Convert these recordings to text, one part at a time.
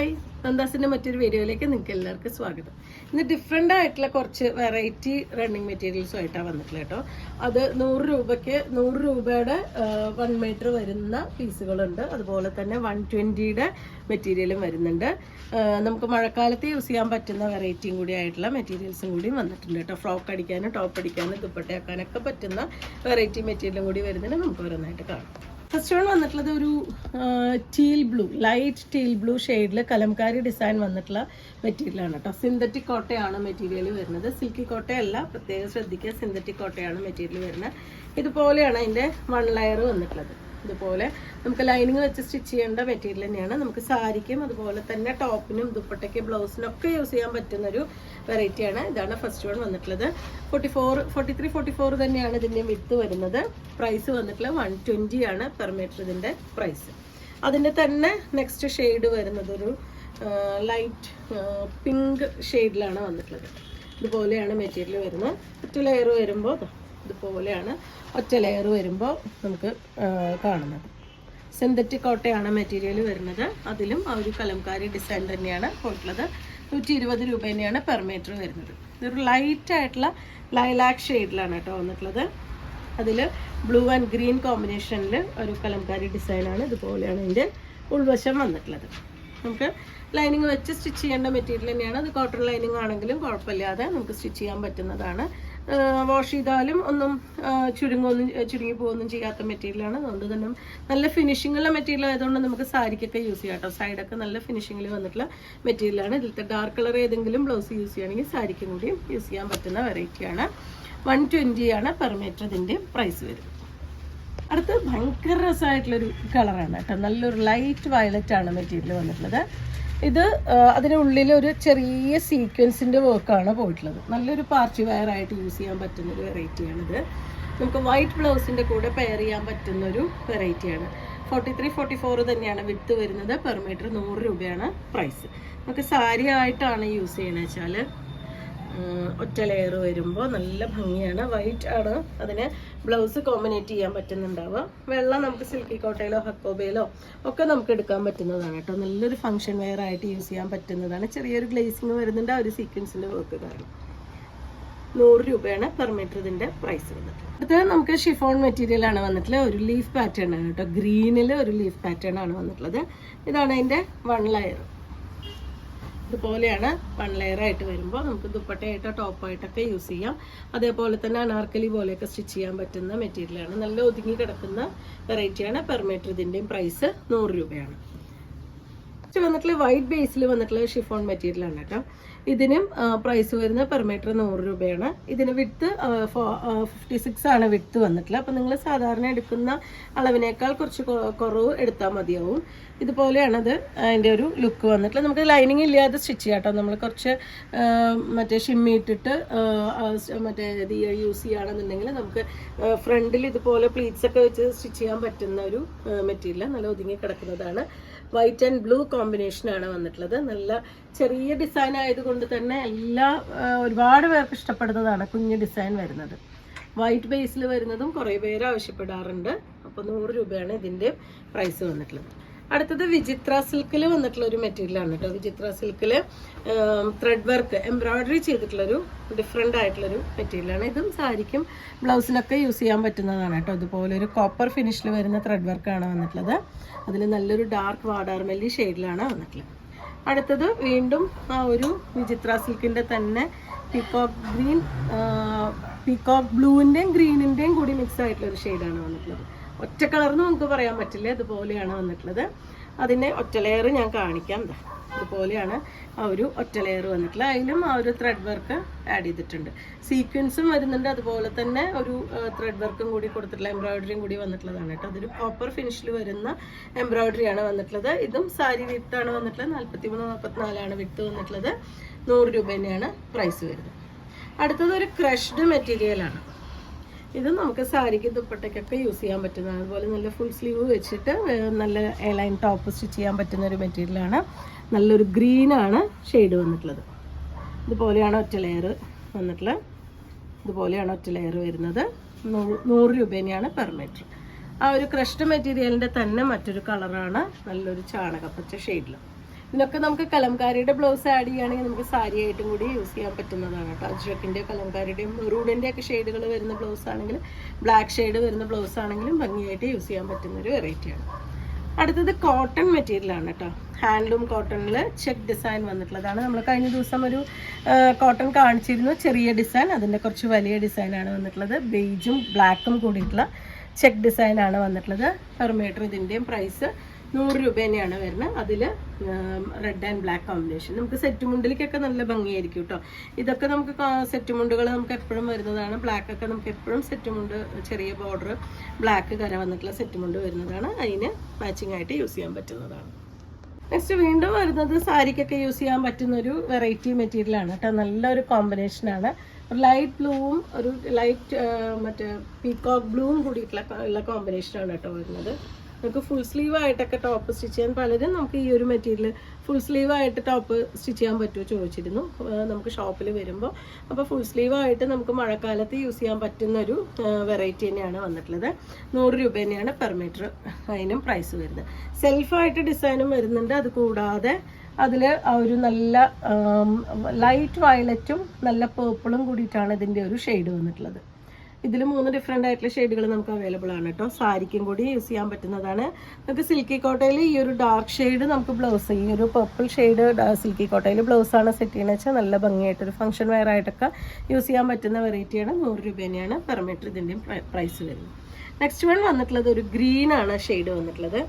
Hi, നന്ദാസിൻ്റെ മറ്റൊരു വീഡിയോയിലേക്ക് നിങ്ങൾക്ക് എല്ലാവർക്കും സ്വാഗതം. ഇന്ന് ഡിഫറെൻ്റ് ആയിട്ടുള്ള കുറച്ച് വെറൈറ്റി റണ്ണിങ് മെറ്റീരിയൽസുമായിട്ടാണ് വന്നിട്ടുള്ളത് കേട്ടോ. അത് 100 രൂപയുടെ 1 മീറ്റർ വരുന്ന പീസുകളുണ്ട്. അതുപോലെ തന്നെ 120യുടെ മെറ്റീരിയലും വരുന്നുണ്ട്. നമുക്ക് മഴക്കാലത്ത് യൂസ് ചെയ്യാൻ പറ്റുന്ന വെറൈറ്റിയും കൂടി ആയിട്ടുള്ള മെറ്റീരിയൽസും കൂടി വന്നിട്ടുണ്ട് കേട്ടോ. ഫ്രോക്ക് അടിക്കാനും ടോപ്പ് അടിക്കാനും ദുപ്പട്ടയാക്കാനൊക്കെ പറ്റുന്ന വെറൈറ്റി മെറ്റീരിയലും കൂടി വരുന്നുണ്ട്. നമുക്ക് ഓരോന്നായിട്ട് കാണാം. ഫസ്റ്റ് വൺ വന്നിട്ടുള്ളത് ഒരു teal blue, light teal blue ഷെയ്ഡിൽ കലംകാരി ഡിസൈൻ വന്നിട്ടുള്ള മെറ്റീരിയലാണ് കേട്ടോ. സിന്തറ്റിക് കോട്ടയാണ് മെറ്റീരിയൽ വരുന്നത്, സിൽക്കി കോട്ടയല്ല, പ്രത്യേകം ശ്രദ്ധിക്കുക. സിന്തറ്റിക് കോട്ടയാണ് മെറ്റീരിയൽ വരുന്നത്. ഇതുപോലെയാണ് അതിൻ്റെ 1 ലെയർ വന്നിട്ടുള്ളത്. ഇതുപോലെ നമുക്ക് ലൈനിങ് വെച്ച് സ്റ്റിച്ച് ചെയ്യേണ്ട മെറ്റീരിയൽ തന്നെയാണ്. നമുക്ക് സാരിക്കും അതുപോലെ തന്നെ ടോപ്പിനും ദുപ്പട്ടയ്ക്ക് ബ്ലൗസിനും ഒക്കെ യൂസ് ചെയ്യാൻ പറ്റുന്നൊരു വെറൈറ്റിയാണ്. ഇതാണ് ഫസ്റ്റ് വൺ വന്നിട്ടുള്ളത്. 43-44 തന്നെയാണ് ഇതിൻ്റെ വിഡ്ത്ത് വരുന്നത്. പ്രൈസ് വന്നിട്ടുള്ളത് 120 ആണ് പെർ മീറ്റർ ഇതിൻ്റെ പ്രൈസ്. അതിൻ്റെ തന്നെ നെക്സ്റ്റ് ഷെയ്ഡ് വരുന്നത് ഒരു ലൈറ്റ് പിങ്ക് ഷെയ്ഡിലാണ് വന്നിട്ടുള്ളത്. ഇതുപോലെയാണ് മെറ്റീരിയൽ വരുന്നത്. ഒറ്റ ലെയർ വരുമ്പോൾ ഇതുപോലെയാണ് ഒറ്റ ലെയർ വരുമ്പോൾ നമുക്ക് കാണുന്നത്. സിന്തറ്റിക് കോട്ടയാണ് മെറ്റീരിയൽ വരുന്നത്. അതിലും ആ ഒരു കലംകാരി ഡിസൈൻ തന്നെയാണ് പോയിട്ടുള്ളത്. 120 രൂപ തന്നെയാണ് പെർ മീറ്റർ വരുന്നത്. ഇതൊരു ലൈറ്റ് ആയിട്ടുള്ള ലൈലാക്ക് ഷെയ്ഡിലാണ് കേട്ടോ വന്നിട്ടുള്ളത്. അതിൽ ബ്ലൂ ആൻഡ് ഗ്രീൻ കോമ്പിനേഷനിൽ ഒരു കലംകാരി ഡിസൈനാണ്. ഇതുപോലെയാണ് ഇതിൻ്റെ ഉൾവശം വന്നിട്ടുള്ളത്. നമുക്ക് ലൈനിങ് വെച്ച് സ്റ്റിച്ച് ചെയ്യേണ്ട മെറ്റീരിയൽ തന്നെയാണ്. അത് കോട്ടൺ ലൈനിങ് ആണെങ്കിലും കുഴപ്പമില്ലാതെ നമുക്ക് സ്റ്റിച്ച് ചെയ്യാൻ പറ്റുന്നതാണ്. വാഷ് ചെയ്താലും ഒന്നും ചുരുങ്ങി പോകുകയൊന്നും ചെയ്യാത്ത മെറ്റീരിയലാണ്. അതുകൊണ്ട് തന്നെ നല്ല ഫിനിഷിങ്ങുള്ള മെറ്റീരിയൽ ആയതുകൊണ്ട് നമുക്ക് സാരിക്കൊക്കെ യൂസ് ചെയ്യാം കേട്ടോ. സൈഡൊക്കെ നല്ല ഫിനിഷിങ്ങിൽ വന്നിട്ടുള്ള മെറ്റീരിയലാണ്. ഇതിലത്തെ ഡാർക്ക് കളർ ഏതെങ്കിലും ബ്ലൗസ് യൂസ് ചെയ്യുകയാണെങ്കിൽ സാരിക്കും കൂടി യൂസ് ചെയ്യാൻ പറ്റുന്ന വെറൈറ്റിയാണ്. 120 ആണ് പെർ മീറ്റർ ഇതിൻ്റെ പ്രൈസ് വരുന്നത്. അടുത്ത് ഭയങ്കര രസമായിട്ടുള്ളൊരു കളറാണ് കേട്ടോ. നല്ലൊരു ലൈറ്റ് വയലറ്റ് ആണ് മെറ്റീരിയൽ വന്നിട്ടുള്ളത്. ഇത് അതിൻ്റെ ഉള്ളിൽ ഒരു ചെറിയ സീക്വൻസിൻ്റെ വർക്കാണ് പോയിട്ടുള്ളത്. നല്ലൊരു പാർട്ടി വെയർ ആയിട്ട് യൂസ് ചെയ്യാൻ പറ്റുന്നൊരു വെറൈറ്റിയാണിത്. നമുക്ക് വൈറ്റ് ബ്ലൗസിൻ്റെ കൂടെ പെയർ ചെയ്യാൻ പറ്റുന്നൊരു വെറൈറ്റിയാണ്. 43-44 തന്നെയാണ് വിഡ്ത്ത് വരുന്നത്. പെർ മീറ്റർ 100 രൂപയാണ് പ്രൈസ്. നമുക്ക് സാരി ആയിട്ടാണ് യൂസ് ചെയ്യണമെന്ന് വെച്ചാൽ ഒറ്റ ലെയർ വരുമ്പോൾ നല്ല ഭംഗിയാണ്. വൈറ്റ് ആണ് അതിന് ബ്ലൗസ് കോമ്പിനേറ്റ് ചെയ്യാൻ പറ്റുന്നുണ്ടാവുക. വെള്ളം നമുക്ക് സിൽക്കി കോട്ടയിലോ ഹക്കോബയിലോ ഒക്കെ നമുക്ക് എടുക്കാൻ പറ്റുന്നതാണ് കേട്ടോ. നല്ലൊരു ഫംഗ്ഷൻ വെയർ ആയിട്ട് യൂസ് ചെയ്യാൻ പറ്റുന്നതാണ്. ചെറിയൊരു ഗ്ലേസിങ് വരുന്നുണ്ട് ആ ഒരു സീക്വൻസിൻ്റെ വർക്ക് കാരണം. 100 രൂപയാണ് പെർ മീറ്റർ ഇതിൻ്റെ പ്രൈസ് വന്നിട്ട്. അടുത്തത് നമുക്ക് ഷിഫോൺ മെറ്റീരിയൽ ആണ് വന്നിട്ടുള്ളത്. ഒരു ലീഫ് പാറ്റേൺ ആണ് കേട്ടോ. ഗ്രീനിൽ ഒരു ലീഫ് പാറ്റേൺ ആണ് വന്നിട്ടുള്ളത്. ഇതാണ് അതിൻ്റെ 1 ലെയർ. ഇതുപോലെയാണ് 1 ലെയർ ആയിട്ട് വരുമ്പോൾ നമുക്ക് ദുപ്പട്ടയായിട്ടോ ടോപ്പായിട്ടൊക്കെ യൂസ് ചെയ്യാം. അതേപോലെ തന്നെ അനാർക്കലി പോലെയൊക്കെ സ്റ്റിച്ച് ചെയ്യാൻ പറ്റുന്ന മെറ്റീരിയലാണ്. നല്ല ഒതുങ്ങി കിടക്കുന്ന വെറൈറ്റിയാണ്. പെർ മീറ്റർ ഇതിൻ്റെയും പ്രൈസ് 100 രൂപയാണ്. വന്നിട്ടുള്ള വൈറ്റ് ബേസിൽ വന്നിട്ടുള്ള ഷിഫോൺ മെറ്റീരിയലാണ് കേട്ടോ. ഇതിനും പ്രൈസ് വരുന്നത് പെർ മീറ്റർ 100 രൂപയാണ്. ഇതിന് വിഡ്ത്ത് 56 ആണ് വിഡ്ത്ത് വന്നിട്ടുള്ളത്. അപ്പോൾ നിങ്ങൾ സാധാരണ എടുക്കുന്ന അളവിനേക്കാൾ കുറച്ച് കുറവ് എടുത്താൽ മതിയാവും. ഇതുപോലെയാണത് അതിൻ്റെ ഒരു ലുക്ക് വന്നിട്ടുള്ളത്. നമുക്ക് ലൈനിങ് ഇല്ലാതെ സ്റ്റിച്ച് ചെയ്യാം കേട്ടോ. നമ്മൾ കുറച്ച് മറ്റേ ഷിമ്മി ഇട്ടിട്ട് മറ്റേ ഇത് യൂസ് ചെയ്യുകയാണെന്നുണ്ടെങ്കിൽ നമുക്ക് ഫ്രണ്ടിൽ ഇതുപോലെ പ്ലീറ്റ്സ് ഒക്കെ വെച്ച് സ്റ്റിച്ച് ചെയ്യാൻ പറ്റുന്ന ഒരു മെറ്റീരിയൽ. നല്ല ഒതുങ്ങി കിടക്കുന്നതാണ്. വൈറ്റ് ആൻഡ് ബ്ലൂ കോമ്പിനേഷനാണ് വന്നിട്ടുള്ളത്. നല്ല ചെറിയ ഡിസൈൻ ആയതുകൊണ്ട് തന്നെ ഒരുപാട് പേർക്ക് ഇഷ്ടപ്പെടുന്നതാണ് കുഞ്ഞ് ഡിസൈൻ വരുന്നത്. വൈറ്റ് ബേസിൽ വരുന്നതും കുറേ പേര് ആവശ്യപ്പെടാറുണ്ട്. അപ്പോൾ 100 രൂപയാണ് ഇതിൻ്റെ പ്രൈസ് വന്നിട്ടുള്ളത്. അടുത്തത് വിചിത്ര സിൽക്കിൽ വന്നിട്ടുള്ള ഒരു മെറ്റീരിയലാണ് കേട്ടോ. വിചിത്ര സിൽക്കിൽ ത്രെഡ് വർക്ക് എംബ്രോയ്ഡറി ചെയ്തിട്ടുള്ളൊരു ഡിഫറെൻ്റ് ആയിട്ടുള്ളൊരു മെറ്റീരിയലാണ്. ഇതും സാരിക്കും ബ്ലൗസിനൊക്കെ യൂസ് ചെയ്യാൻ പറ്റുന്നതാണ് കേട്ടോ. ഇതുപോലെ ഒരു കോപ്പർ ഫിനിഷിൽ വരുന്ന ത്രെഡ് വർക്കാണ് വന്നിട്ടുള്ളത്. അതിൽ നല്ലൊരു ഡാർക്ക് വാടാർമെല്ലി ഷെയ്ഡിലാണ് വന്നിട്ടുള്ളത്. അടുത്തത് വീണ്ടും ആ ഒരു വിചിത്ര സിൽക്കിൻ്റെ തന്നെ പീകോക്ക് ബ്ലൂവിൻ്റെയും ഗ്രീനിൻ്റെയും കൂടി മിക്സ് ആയിട്ടുള്ളൊരു ഷെയ്ഡാണ് വന്നിട്ടുള്ളത്. ഒറ്റ കളർന്ന് നമുക്ക് പറയാൻ പറ്റില്ല. ഇതുപോലെയാണ് വന്നിട്ടുള്ളത്. അതിൻ്റെ ഒറ്റ ലെയർ ഞാൻ കാണിക്കാം. ഇതുപോലെയാണ് ആ ഒരു ഒറ്റ ലെയർ വന്നിട്ടുള്ളത്. അതിലും ആ ഒരു ത്രെഡ് വർക്ക് ആഡ് ചെയ്തിട്ടുണ്ട്. സീക്വൻസും വരുന്നുണ്ട്. അതുപോലെ തന്നെ ഒരു ത്രെഡ് വർക്കും കൂടി കൊടുത്തിട്ടുള്ള എംബ്രോയ്ഡറിയും കൂടി വന്നിട്ടുള്ളതാണ് കേട്ടോ. അതൊരു കോപ്പർ ഫിനിഷിൽ വരുന്ന എംബ്രോയ്ഡറിയാണ് വന്നിട്ടുള്ളത്. ഇതും സാരി വിഡ്ത്താണ് വന്നിട്ടുള്ളത്. 43-44 വിഡ്ത്ത് വന്നിട്ടുള്ളത്. 100 രൂപ തന്നെയാണ് പ്രൈസ് വരുന്നത്. അടുത്തത് ഒരു ക്രഷ്ഡ് മെറ്റീരിയലാണ്. ഇത് നമുക്ക് സാരിക്ക് ദുപ്പട്ടയ്ക്കൊക്കെ യൂസ് ചെയ്യാൻ പറ്റുന്നതാണ്. അതുപോലെ നല്ല ഫുൾ സ്ലീവ് വെച്ചിട്ട് നല്ല എയർലൈൻ ടോപ്പ് സ്റ്റിച്ച് ചെയ്യാൻ പറ്റുന്ന ഒരു മെറ്റീരിയലാണ്. നല്ലൊരു ഗ്രീനാണ് ഷെയ്ഡ് വന്നിട്ടുള്ളത്. ഇതുപോലെയാണ് ഒറ്റ ലെയർ വന്നിട്ടുള്ളത്. ഇതുപോലെയാണ് ഒറ്റ ലെയർ വരുന്നത്. 100 രൂപ തന്നെയാണ് പെർ മീറ്റർ. ആ ഒരു ക്രഷ്ഡ് മെറ്റീരിയലിൻ്റെ തന്നെ മറ്റൊരു കളറാണ് നല്ലൊരു ചാണകപ്പച്ച ഷെയ്ഡിൽ. ഇതിനൊക്കെ നമുക്ക് കലംകാരിയുടെ ബ്ലൗസ് ആഡ് ചെയ്യുകയാണെങ്കിൽ നമുക്ക് സാരി ആയിട്ടും കൂടി യൂസ് ചെയ്യാൻ പറ്റുന്നതാണ് കേട്ടോ. അജ്രക്കിൻ്റെ കലംകാരിയുടെയും മെറൂണിൻ്റെ ഒക്കെ ഷെയ്ഡുകൾ വരുന്ന ബ്ലൗസ് ആണെങ്കിലും ബ്ലാക്ക് ഷെയ്ഡ് വരുന്ന ബ്ലൗസ് ആണെങ്കിലും ഭംഗിയായിട്ട് യൂസ് ചെയ്യാൻ പറ്റുന്ന ഒരു വെറൈറ്റിയാണ്. അടുത്തത് കോട്ടൺ മെറ്റീരിയലാണ് കേട്ടോ. ഹാൻഡ്ലൂം കോട്ടണിൽ ചെക്ക് ഡിസൈൻ വന്നിട്ടുള്ളതാണ്. നമ്മൾ കഴിഞ്ഞ ദിവസം ഒരു കോട്ടൺ കാണിച്ചിരുന്നു, ചെറിയ ഡിസൈൻ. അതിൻ്റെ കുറച്ച് വലിയ ഡിസൈനാണ് വന്നിട്ടുള്ളത്. ബേജും ബ്ലാക്കും കൂടിയിട്ടുള്ള ചെക്ക് ഡിസൈനാണ് വന്നിട്ടുള്ളത്. പെർ മീറ്റർ ഇതിൻ്റെയും പ്രൈസ് 100 രൂപ തന്നെയാണ് വരുന്നത്. അതിൽ റെഡ് ആൻഡ് ബ്ലാക്ക് കോമ്പിനേഷൻ. നമുക്ക് സെറ്റ് മുണ്ടിലേക്കൊക്കെ നല്ല ഭംഗിയായിരിക്കും കേട്ടോ. ഇതൊക്കെ നമുക്ക് സെറ്റ് മുണ്ടുകൾ നമുക്ക് എപ്പോഴും വരുന്നതാണ്. ബ്ലാക്ക് ഒക്കെ നമുക്ക് എപ്പോഴും സെറ്റ് മുണ്ട്, ചെറിയ ബോർഡർ ബ്ലാക്ക് കര വന്നിട്ടുള്ള സെറ്റ് മുണ്ട് വരുന്നതാണ്. അതിന് മാച്ചിങ് ആയിട്ട് യൂസ് ചെയ്യാൻ പറ്റുന്നതാണ്. നെക്സ്റ്റ് വീണ്ടും വരുന്നത് സാരിക്കൊക്കെ യൂസ് ചെയ്യാൻ പറ്റുന്ന ഒരു വെറൈറ്റി മെറ്റീരിയലാണ് കേട്ടോ. നല്ലൊരു കോമ്പിനേഷനാണ്. ഒരു ലൈറ്റ് ബ്ലൂവും ഒരു ലൈറ്റ് മറ്റേ പീകോക്ക് ബ്ലൂവും കൂടിയിട്ടുള്ള കോമ്പിനേഷനാണ് കേട്ടോ വരുന്നത്. നമുക്ക് ഫുൾ സ്ലീവ് ആയിട്ടൊക്കെ ടോപ്പ് സ്റ്റിച്ച് ചെയ്യാൻ പലരും നമുക്ക് ഈ ഒരു മെറ്റീരിയൽ ഫുൾ സ്ലീവ് ആയിട്ട് ടോപ്പ് സ്റ്റിച്ച് ചെയ്യാൻ പറ്റുമോ ചോദിച്ചിരുന്നു നമുക്ക് ഷോപ്പിൽ വരുമ്പോൾ. അപ്പോൾ ഫുൾ സ്ലീവ് ആയിട്ട് നമുക്ക് മഴക്കാലത്ത് യൂസ് ചെയ്യാൻ പറ്റുന്ന ഒരു വെറൈറ്റി തന്നെയാണ് വന്നിട്ടുള്ളത്. 100 രൂപ തന്നെയാണ് പെർ മീറ്റർ അതിനും പ്രൈസ് വരുന്നത്. സെൽഫായിട്ട് ഡിസൈനും വരുന്നുണ്ട്. അത് കൂടാതെ അതിൽ ആ ഒരു നല്ല ലൈറ്റ് വയലറ്റും നല്ല പേർപ്പിളും കൂടിയിട്ടാണ് ഇതിൻ്റെ ഒരു ഷെയ്ഡ് വന്നിട്ടുള്ളത്. ഇതിൽ 3 ഡിഫറെൻ്റ് ആയിട്ടുള്ള ഷെയ്ഡുകൾ നമുക്ക് അവൈലബിൾ ആണ് കേട്ടോ. സാരിക്കും കൂടി യൂസ് ചെയ്യാൻ പറ്റുന്നതാണ്. നമുക്ക് സിൽക്കി കോട്ടയിൽ ഈ ഒരു ഡാർക്ക് ഷെയ്ഡ് നമുക്ക് ബ്ലൗസ്, ഈ ഒരു പർപ്പിൾ ഷെയ്ഡ് സിൽക്കി കോട്ടയിൽ ബ്ലൗസാണ് സെറ്റ് ചെയ്യുന്നത് വെച്ചാൽ നല്ല ഭംഗിയായിട്ടൊരു ഫംഗ്ഷൻ വെയർ ആയിട്ടൊക്കെ യൂസ് ചെയ്യാൻ പറ്റുന്ന വെറൈറ്റിയാണ്. 100 രൂപ തന്നെയാണ് പെർ മീറ്റർ ഇതിൻ്റെയും പ്രൈസ് വരുന്നത്. നെക്സ്റ്റ് വൺ വന്നിട്ടുള്ളത് ഒരു ഗ്രീനാണ് ഷെയ്ഡ് വന്നിട്ടുള്ളത്.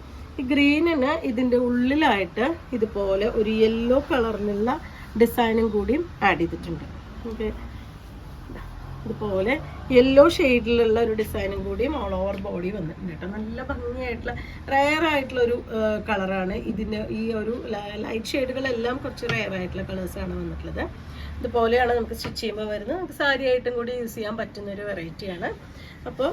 ഈ ഗ്രീനിന് ഇതിൻ്റെ ഉള്ളിലായിട്ട് ഇതുപോലെ ഒരു യെല്ലോ കളറിലുള്ള ഡിസൈനും കൂടിയും ആഡ് ചെയ്തിട്ടുണ്ട്. ഓക്കെ, ഇതുപോലെ യെല്ലോ ഷെയ്ഡിലുള്ള ഒരു ഡിസൈനും കൂടിയും ഓൾ ഓവർ ബോഡി വന്നിട്ടുണ്ട് കേട്ടോ. നല്ല ഭംഗിയായിട്ടുള്ള റെയർ ആയിട്ടുള്ള ഒരു കളറാണ് ഇതിൻ്റെ. ഈ ഒരു ലൈറ്റ് ഷെയ്ഡുകളെല്ലാം കുറച്ച് റെയർ ആയിട്ടുള്ള കളേഴ്സാണ് വന്നിട്ടുള്ളത്. ഇതുപോലെയാണ് നമുക്ക് സ്റ്റിച്ച് ചെയ്യുമ്പോൾ വരുന്നത്. നമുക്ക് സാരി ആയിട്ടും കൂടി യൂസ് ചെയ്യാൻ പറ്റുന്ന ഒരു വെറൈറ്റിയാണ്. അപ്പോൾ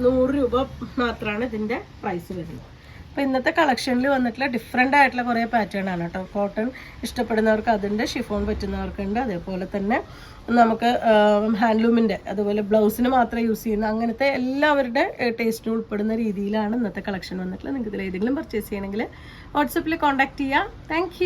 100 രൂപ മാത്രമാണ് ഇതിൻ്റെ പ്രൈസ് വരുന്നത്. അപ്പോൾ ഇന്നത്തെ കളക്ഷനിൽ വന്നിട്ടുള്ള ഡിഫറെൻ്റ് ആയിട്ടുള്ള കുറേ പാറ്റേൺ ആണ് കേട്ടോ. കോട്ടൺ ഇഷ്ടപ്പെടുന്നവർക്ക് അതുണ്ട്, ഷിഫോൺ പറ്റുന്നവർക്കുണ്ട്. അതേപോലെ തന്നെ നമുക്ക് ഹാൻഡ്ലൂമിൻ്റെ, അതുപോലെ ബ്ലൗസിന് മാത്രം യൂസ് ചെയ്യുന്ന അങ്ങനത്തെ എല്ലാവരുടെ ടേസ്റ്റിന് ഉൾപ്പെടുന്ന രീതിയിലാണ് ഇന്നത്തെ കളക്ഷൻ വന്നിട്ടുള്ളത്. നിങ്ങൾക്ക് ഇതിൽ ഏതെങ്കിലും പർച്ചേസ് ചെയ്യണമെങ്കിൽ വാട്സപ്പിൽ കോൺടാക്ട് ചെയ്യാം. താങ്ക്